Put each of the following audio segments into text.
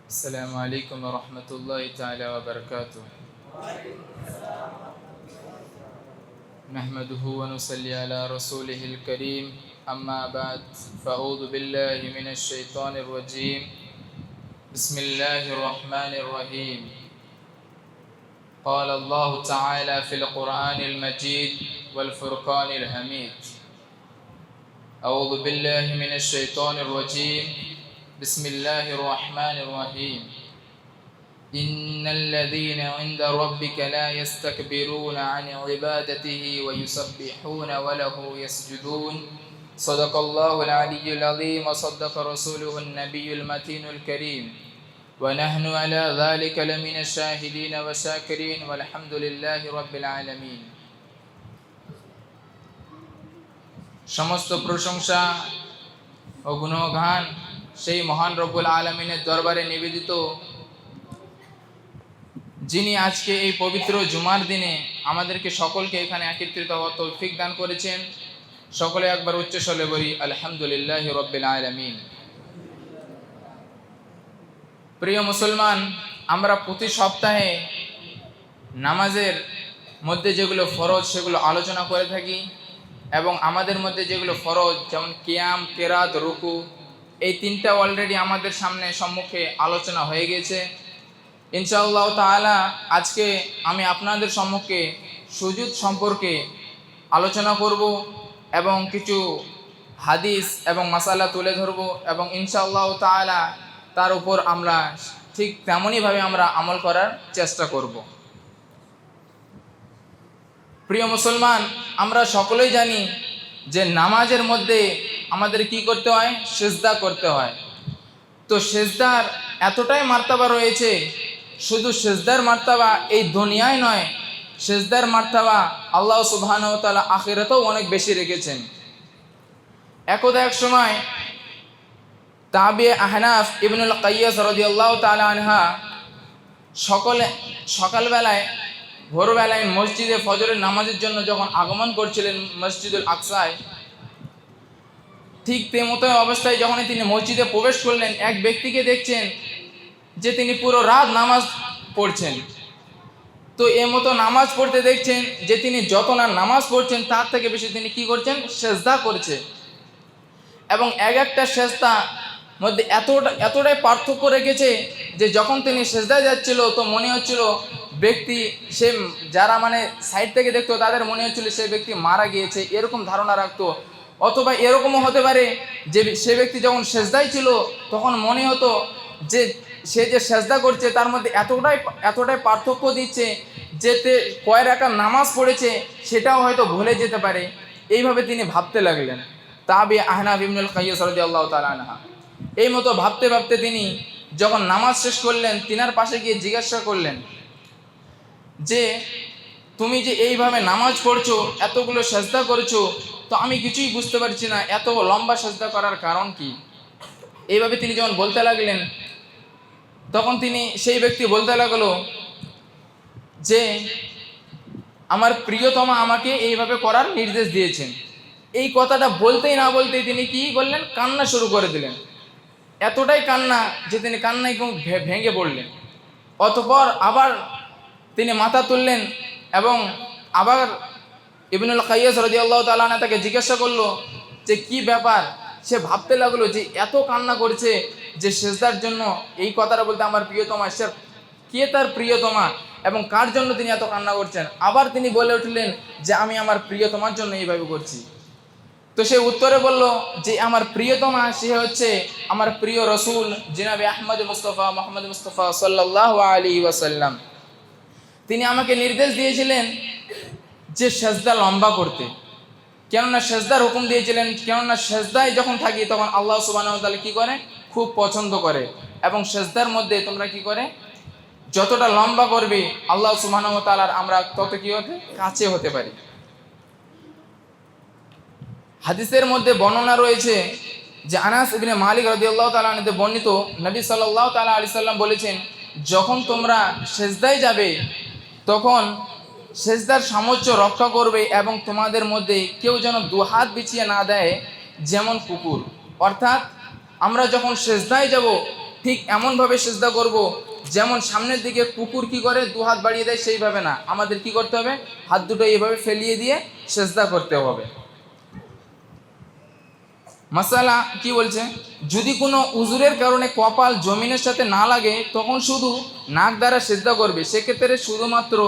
السلام عليكم ورحمة الله تعالى وبركاته. نحمده ونصلي على رسوله الكريم. أما بعد فأعوذ بالله من الشيطان الرجيم. بسم الله الرحمن الرحيم. قال الله تعالى في القرآن المجيد والفرقان الحميد. أعوذ بالله من الشيطان الرجيم. بسم الله الرحمن الرحيم. إن الذين عند ربك لا يستكبرون عن عبادته ويسبحون وله يسجدون. صدق الله العلي العظيم وصدق رسوله النبي المتين الكريم. ونحن على ذلك لمن الشاهدين والشاكرين والحمد لله رب العالمين. সমস্ত প্রশংসা ও গুণগান সেই মহান রব্বুল আলামিনের দরবারে নিবেদিত, যিনি আজকে এই পবিত্র জুমার দিনে আমাদেরকে সকলকে এখানে একত্রিত হওয়ার তৌফিক দান করেছেন। সকলে একবার উচ্চ স্বরে বলি আলহামদুলিল্লাহি রাব্বিল আলামিন। প্রিয় মুসলমান, আমরা প্রতি সপ্তাহে নামাজের মধ্যে যেগুলো ফরজ সেগুলো আলোচনা করে থাকি, এবং আমাদের মধ্যে যেগুলো ফরজ যেমন কিয়াম, কেরাত, রুকু, এই তিনটা অলরেডি আমাদের সম্মুখে আলোচনা হয়ে গেছে। ইনশাআল্লাহ তাআলা আজকে আমি আপনাদের সম্মুখে সুজুদ সম্পর্কে আলোচনা করব এবং কিছু হাদিস এবং মাসালা তুলে ধরব, এবং ইনশাআল্লাহ তাআলা তার উপর আমরা ঠিক তেমনইভাবে আমরা আমল করার চেষ্টা করব। প্রিয় মুসলমান, আমরা সকলেই জানি যে নামাজের মধ্যে আমাদের কি করতে হয়? সিজদা করতে হয়। তো সিজদার এতটাই মার্তাবা রয়েছে, শুধু সিজদার মার্তাবা এই দুনিয়ায় নয়, সিজদার মার্তাবা আল্লাহ সুবহানাহু ওয়া তাআলা আখিরাতেও অনেক বেশি রেখেছেন। একদা এক সময় তাবিঈ আহনাফ ইবনুল কাইয়াস রাদিয়াল্লাহু তাআলা আনহা সকালবেলায় ভোরবেলায় মসজিদে ফজরের নামাজের জন্য যখন আগমন করছিলেন মসজিদুল আকসায়, ঠিক তেমতো অবস্থায় যখন তিনি মসজিদে প্রবেশ করলেন, এক ব্যক্তিকে দেখছেন যে তিনি পুরো রাত নামাজ পড়ছেন। তো এর মতো নামাজ পড়তে দেখছেন যে তিনি যত না নামাজ পড়ছেন তার থেকে বেশি তিনি কি করছেন? সেজদা করছে। এবং এক একটা সেজদা মধ্যে এতটাই পার্থক্য রেখেছে যে যখন তিনি সেজদায় যাচ্ছিল তো মনে হচ্ছিল ব্যক্তি সে যারা সাইড থেকে দেখতো তাদের মনে হচ্ছিল সে ব্যক্তি মারা গিয়েছে, এরকম ধারণা রাখতো। অথবা এরকমও হতে পারে যে সে ব্যক্তি যখন সেজদায় ছিল তখন মনে হতো যে সে যে সেজদা করছে তার মধ্যে এতটাই পার্থক্য দিচ্ছে যে কয় রাকাত নামাজ পড়েছে সেটাও হয়তো ভুলে যেতে পারে। এইভাবে তিনি ভাবতে লাগলেন। তাবিঈ আহনাফ ইবনুল কাইয়াস রাদিয়াল্লাহু তাআলা আনহা এই মতো ভাবতে ভাবতে তিনি যখন নামাজ শেষ করলেন, তিনার পাশে গিয়ে জিজ্ঞাসা করলেন যে তুমি যে এইভাবে নামাজ পড়ছো, এতগুলো সেজদা করছো, তো আমি কিছুই বুঝতে পারছি না, এত লম্বা সেজদা করার কারণ কি? এইভাবে তিনি যখন বলতে লাগলেন তখন সেই ব্যক্তি বলতে লাগলো যে আমার প্রিয়তমা আমাকে এইভাবে করার নির্দেশ দিয়েছেন। এই কথাটা বলতেই না বলতেই তিনি কি করলেন? কান্না শুরু করে দিলেন। এতটাই কান্না যে তিনি কান্নায় ভেঙে পড়লেন। অতঃপর আবার তিনি মাথা তুললেন এবং আবার ইবনুল কাইয়াস রাদিয়াল্লাহু তাআলা আনহু তাকে জিজ্ঞাসা করলো যে কি ব্যাপার। সে ভাবতে লাগলো যে এত কান্না করছে যে সেজদার জন্য, এই কথাটা বলতে আমার প্রিয়তমা, সে কে তার প্রিয়তমা এবং কার জন্য তিনি এত কান্না করছেন? আবার তিনি বলে উঠলেন যে আমি আমার প্রিয়তমার জন্য এইভাবে করছি। তো সে উত্তরে বলল যে আমার প্রিয়তমা সে হচ্ছে আমার প্রিয় রসুল জনাবে আহমদ মুস্তাফা মুহাম্মদ মুস্তাফা সাল্লাল্লাহু আলাইহি ওয়াসাল্লাম। তিনি আমাকে নির্দেশ দিয়েছিলেন যে সেজদা লম্বা করতে, কেননা সেজদার হুকুম দিয়েছিলেন, কেননা সেজদায় যখন থাকি তখন আল্লাহ সুবহানাহু ওয়া তাআলা কি করে? খুব পছন্দ করে। এবং সেজদার মধ্যে তোমরা কি করে? যতটা লম্বা করবে আল্লাহ সুবহানাহু ওয়া তাআলার আমরা তত কি হতে কাছে হতে পারি। হাদিসের মধ্যে বর্ণনা রয়েছে যে আনাস ইবনে মালিক রাদিয়াল্লাহু তাআলা আনহু বর্ণিত, নবী সাল্লাল্লাহু তাআলা আলাইহি সাল্লাম বলেছেন, যখন তোমরা সেজদায় যাবে তখন সেজদার সামর্থ্য রক্ষা করবে এবং তোমাদের মধ্যে কেউ যেন দুহাত বিছিয়ে না দেয় যেমন কুকুর। অর্থাৎ আমরা যখন সেজদায় যাব ঠিক এমনভাবে সেজদা করব যেমন সামনের দিকে কুকুর কি করে 2 হাত বাড়িয়ে দেয়, সেইভাবে না, আমাদের কি করতে হবে, হাত দুটো এইভাবে ফেলিয়ে দিয়ে সেজদা করতে হবে। মাসালা কি বলছে, যদি কোনো উজুরের কারণে কপাল জমিনের সাথে না লাগে তখন শুধু নাক দ্বারা সেজদা করবে। সেক্ষেত্রে শুধুমাত্র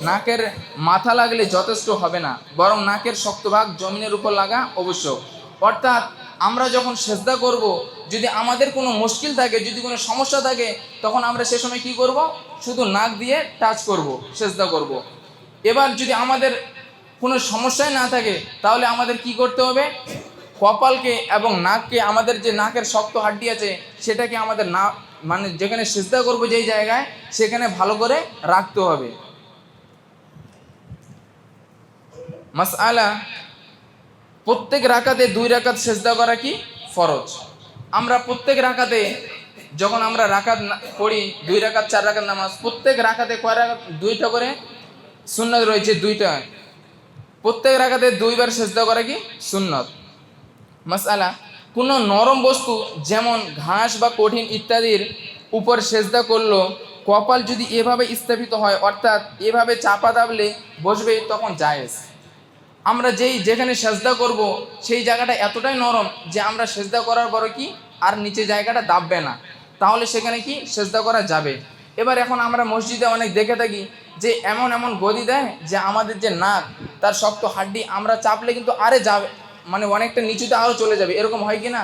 নাকের মাথা লাগলে যথেষ্ট হবে না, বরং নাকের শক্ত ভাগ জমিনের উপর লাগা আবশ্যক। অর্থাৎ আমরা যখন সেজদা করব, যদি আমাদের কোনো মুশকিল থাকে, যদি কোনো সমস্যা থাকে, তখন আমরা সে সময় কি করব, শুধু নাক দিয়ে টাচ করব, সেজদা করব। এবার যদি আমাদের কোনো সমস্যাই না থাকে, তাহলে আমাদের কি করতে হবে, কপালকে এবং নাককে, আমাদের যে নাকের শক্ত হাড্ডি আছে সেটাকে আমাদের না, মানে যেখানে সেজদা করব যেই জায়গায়, সেখানে ভালো করে রাখতে হবে। মাসআলা, প্রত্যেক রাকাতে 2 রাকাত সেজদা করা কি ফরজ। আমরা প্রত্যেক রাকাতে যখন আমরা রাকাত পড়ি, 2 রাকাত 4 রাকাত নামাজ, প্রত্যেক রাকাতে কয় রাকাত, 2টা করে সুন্নাত রয়েছে, 2টা। প্রত্যেক রাকাতে 2 বার সেজদা করা কি সুন্নত। মাসআলা, কোনো নরম বস্তু যেমন ঘাস বা কঠিন ইত্যাদির উপর সেজদা করলো, কপাল যদি এভাবে স্থাপিত হয়, অর্থাৎ এভাবে চাপা দাবলে বসবে, তখন জায়েজ। আমরা যেখানে সেজদা করব সেই জায়গাটা এতটাই নরম যে আমরা সেজদা করার পরে কি আর নিচে জায়গাটা দাববে না, তাহলে সেখানে কি সেজদা করা যাবে। এবার এখন আমরা মসজিদে অনেক দেখে থাকি যে এমন এমন গদি দেয় যে আমাদের যে নাক, তার শক্ত হাড্ডি, আমরা চাপলে কিন্তু আরে যাবে, মানে অনেকটা নিচুতে আরও চলে যাবে, এরকম হয় কি না?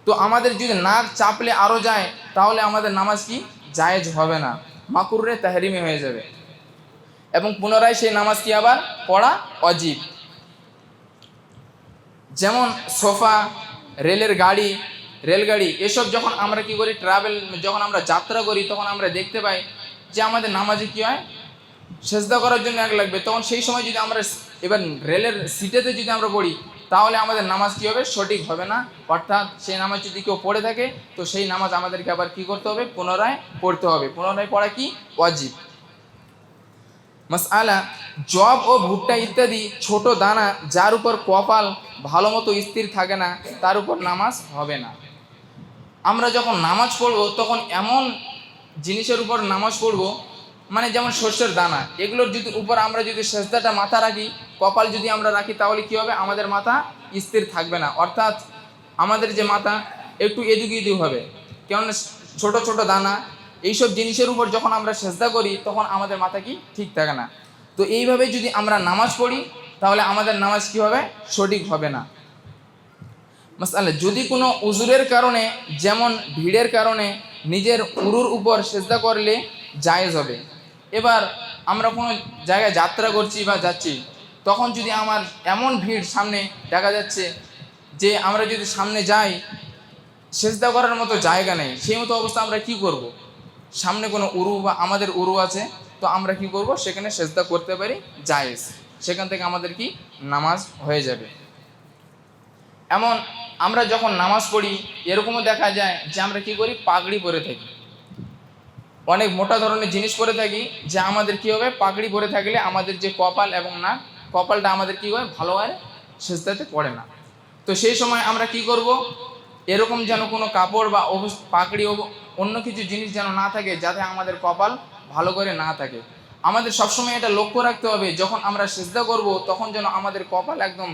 তো আমাদের যদি নাক চাপলে আরও যায়, তাহলে আমাদের নামাজ কি জায়েজ হবে না, মাকরুহে তাহরিমি হয়ে যাবে, এবং পুনরায় সেই নামাজ কি আবার পড়া ওয়াজিব। যেমন সোফা, রেলগাড়ি এসব যখন আমরা কি করি, যখন আমরা যাত্রা করি, তখন আমরা দেখতে পাই যে আমাদের নামাজে কি হয়, সেজদা করার জন্য এক লাগবে, তখন সেই সময় যদি আমরা এবার রেলের সিটেতে যদি আমরা পড়ি, তাহলে আমাদের নামাজ কী হবে, সঠিক হবে না। অর্থাৎ সেই নামাজ যদি কেউ পড়ে থাকে, তো সেই নামাজ আমাদেরকে আবার কি করতে হবে, পুনরায় পড়তে হবে। পুনরায় পড়া কি ওয়াজিব। মাসআলা, জব ও ভুট্টা ইত্যাদি ছোট দানা যার উপর কপাল ভালো মতো স্থির থাকে না, তার উপর নামাজ হবে না। আমরা যখন নামাজ পড়ব তখন এমন জিনিসের উপর নামাজ পড়ব, মানে যেমন শস্যের দানা, এগুলোর যদি উপর আমরা যদি সেজদাটা মাথা রাখি, কপাল যদি আমরা রাখি, তাহলে কি হবে, আমাদের মাথা স্থির থাকবে না। অর্থাৎ আমাদের যে মাথা একটু এদিক ওদিক হবে, কেননা ছোট ছোট দানা এইসব জিনিসের উপর যখন আমরা সেজদা করি, তখন আমাদের মাথা কি ঠিক থাকে না। তো এইভাবে যদি আমরা নামাজ পড়ি, তাহলে আমাদের নামাজ কি হবে, সঠিক হবে না। মাসআলা, যদি কোনো উজুরের কারণে, যেমন ভিড়ের কারণে নিজের উরুর উপর সেজদা করলে জায়েজ হবে। এবার আমরা কোনো জায়গায় যাত্রা করছি বা যাচ্ছি, তখন যদি আমার এমন ভিড় সামনে দেখা যাচ্ছে যে আমরা যদি সামনে যাই, সেজদা করার মতো জায়গা নেই, সেই মতো অবস্থা আমরা কি করব, সামনে কোনো উরু বা আমাদের উরু আছে, তো আমরা কি করব, সেখানে সেজদা করতে পারি, জায়েজ, সেখান থেকে আমাদের কি নামাজ হয়ে যাবে। এমন আমরা যখন নামাজ পড়ি, এরকমও দেখা যায় যে আমরা কি করি, পাগড়ি পরে থাকি, অনেক মোটা ধরনের জিনিস পরে থাকি, যে আমাদের কি হবে, পাগড়ি পরে থাকলে আমাদের যে কপাল এবং নাক, কপালটা আমাদের কি হয়, ভালো হয়, সেজদাতে পড়ে না। তো সেই সময় আমরা কি করব, এরকম যেন কোনো কাপড় বা পাগড়ি অন্য কিছু জিনিস যেন না থাকে, যাতে আমাদের কপাল ভালো করে না থাকে। আমাদের সবসময় এটা লক্ষ্য রাখতে হবে, যখন আমরা সেজদা করব, তখন যেন আমাদের কপাল একদম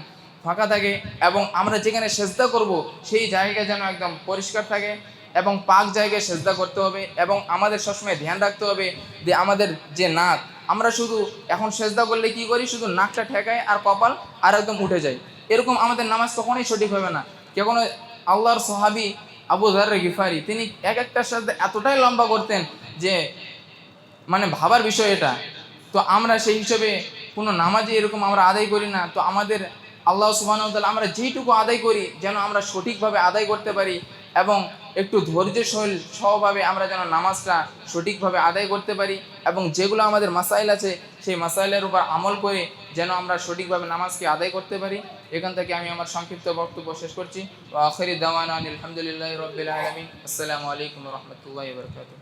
ফাঁকা থাকে, এবং আমরা যেখানে সেজদা করব সেই জায়গা যেন একদম পরিষ্কার থাকে, এবং পাক জায়গায় সেজদা করতে হবে। এবং আমাদের সবসময় ধ্যান রাখতে হবে যে আমাদের যে নাক, আমরা শুধু এখন সেজদা করলে কি করি, শুধু নাকটা ঠেকাই আর কপাল আর একদম উঠে যায়, এরকম আমাদের নামাজ কখনোই সঠিক হবে না। কোনো আল্লাহর সাহাবী আবু যার গিফারি, তিনি একটা সেজদা এতটাই লম্বা করতেন যে মানে ভাবার বিষয় এটা। তো আমরা সেই হিসেবে কোনো নামাজে এরকম আমরা আদায় করি না। তো আমাদের আল্লাহ সুবহানাহু ওয়া তাআলা আমরা যেইটুকু আদায় করি, যেন আমরা সঠিকভাবে আদায় করতে পারি, এবং একটু ধৈর্যশীল সহভাবে আমরা যেন নামাজটা সঠিকভাবে আদায় করতে পারি, এবং যেগুলো আমাদের মাসাইল আছে সেই মাসাইলের উপর আমল করে যেন আমরা সঠিকভাবে নামাজকে আদায় করতে পারি। এখান থেকে আমি আমার সংক্ষিপ্ত বক্তব্য শেষ করছি। ওয়া আখিরি দাওয়ানা আলহামদুলিল্লাহি রাব্বিল আলামিন। আসসালামু আলাইকুম ওয়া রাহমাতুল্লাহি ওয়া বারাকাতুহু।